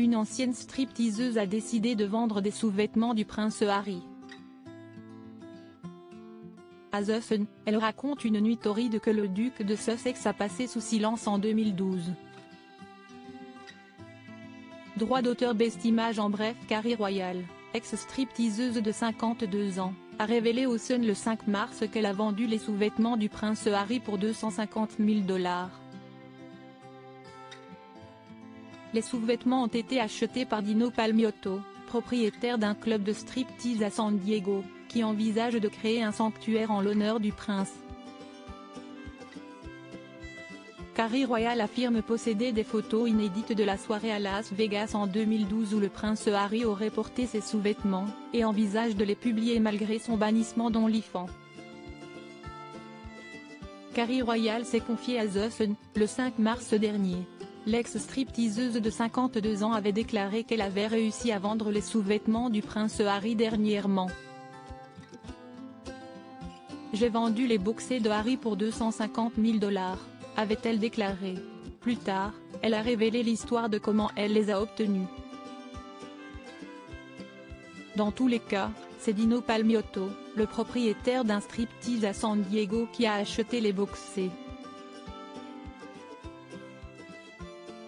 une ancienne stripteaseuse a décidé de vendre des sous-vêtements du prince Harry. À The Sun, elle raconte une nuit torride que le duc de Sussex a passé sous silence en 2012. Droit d'auteur Best Image. En bref, Carrie Royal, ex-stripteaseuse de 52 ans, a révélé au Sun le 5 mars qu'elle a vendu les sous-vêtements du prince Harry pour 250 000 $. Les sous-vêtements ont été achetés par Dino Palmioto, propriétaire d'un club de striptease à San Diego, qui envisage de créer un sanctuaire en l'honneur du prince. Carrie Royal affirme posséder des photos inédites de la soirée à Las Vegas en 2012 où le prince Harry aurait porté ses sous-vêtements, et envisage de les publier malgré son bannissement d'OnlyFans. Carrie Royal s'est confiée à The Sun, le 5 mars dernier. L'ex-stripteaseuse de 52 ans avait déclaré qu'elle avait réussi à vendre les sous-vêtements du prince Harry dernièrement. « J'ai vendu les boxers de Harry pour 250 000 $, avait-elle déclaré. Plus tard, elle a révélé l'histoire de comment elle les a obtenus. Dans tous les cas, c'est Dino Palmioto, le propriétaire d'un striptease à San Diego qui a acheté les boxers.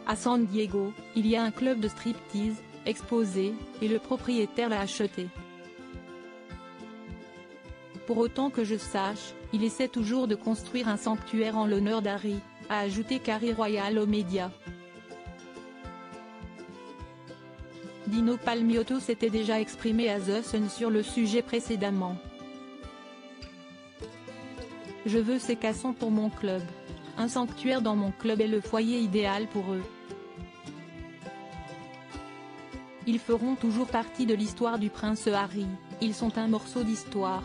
À San Diego, il y a un club de striptease, exposé, et le propriétaire l'a acheté. Pour autant que je sache, il essaie toujours de construire un sanctuaire en l'honneur d'Harry, a ajouté Carrie Royal aux médias. Dino Palmioto s'était déjà exprimé à The Sun sur le sujet précédemment. « Je veux ces cassons pour mon club. Un sanctuaire dans mon club est le foyer idéal pour eux. Ils feront toujours partie de l'histoire du prince Harry, ils sont un morceau d'histoire.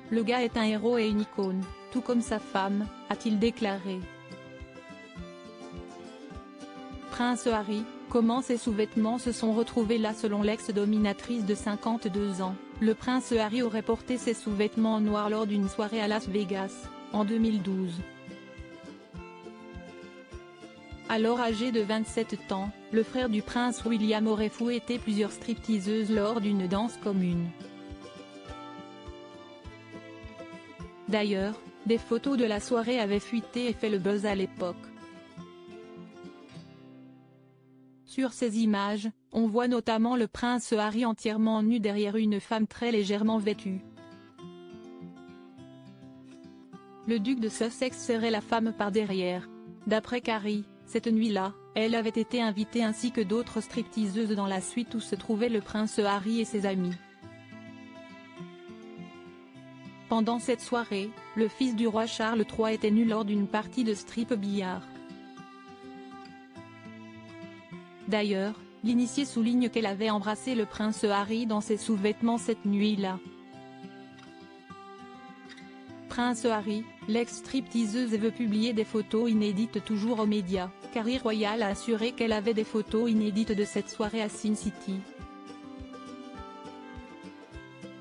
Le gars est un héros et une icône, tout comme sa femme, a-t-il déclaré. Prince Harry, comment ces sous-vêtements se sont retrouvés là? Selon l'ex-dominatrice de 52 ans, le prince Harry aurait porté ses sous-vêtements en noir lors d'une soirée à Las Vegas, en 2012. Alors âgé de 27 ans, le frère du prince William aurait fouetté plusieurs stripteaseuses lors d'une danse commune. D'ailleurs, des photos de la soirée avaient fuité et fait le buzz à l'époque. Sur ces images, on voit notamment le prince Harry entièrement nu derrière une femme très légèrement vêtue. Le duc de Sussex serrait la femme par derrière. D'après Carrie, cette nuit-là, elle avait été invitée ainsi que d'autres stripteaseuses dans la suite où se trouvait le prince Harry et ses amis. Pendant cette soirée, le fils du roi Charles III était nu lors d'une partie de strip-billard. D'ailleurs, l'initié souligne qu'elle avait embrassé le prince Harry dans ses sous-vêtements cette nuit-là. Prince Harry, l'ex-stripteaseuse veut publier des photos inédites toujours aux médias. Carrie Royal a assuré qu'elle avait des photos inédites de cette soirée à Sin City.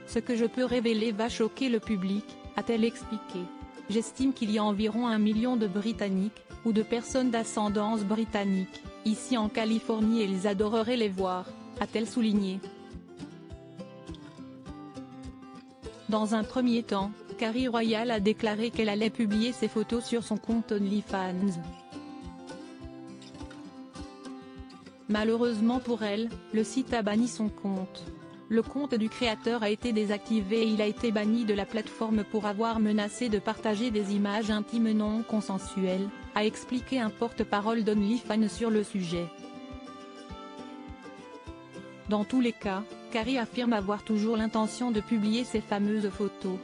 Ce que je peux révéler va choquer le public, a-t-elle expliqué. J'estime qu'il y a environ 1 million de Britanniques, ou de personnes d'ascendance britannique, ici en Californie et ils adoreraient les voir, a-t-elle souligné. Dans un premier temps, Carrie Royal a déclaré qu'elle allait publier ses photos sur son compte OnlyFans. Malheureusement pour elle, le site a banni son compte. Le compte du créateur a été désactivé et il a été banni de la plateforme pour avoir menacé de partager des images intimes non consensuelles, a expliqué un porte-parole d'OnlyFans sur le sujet. Dans tous les cas, Carrie affirme avoir toujours l'intention de publier ces fameuses photos.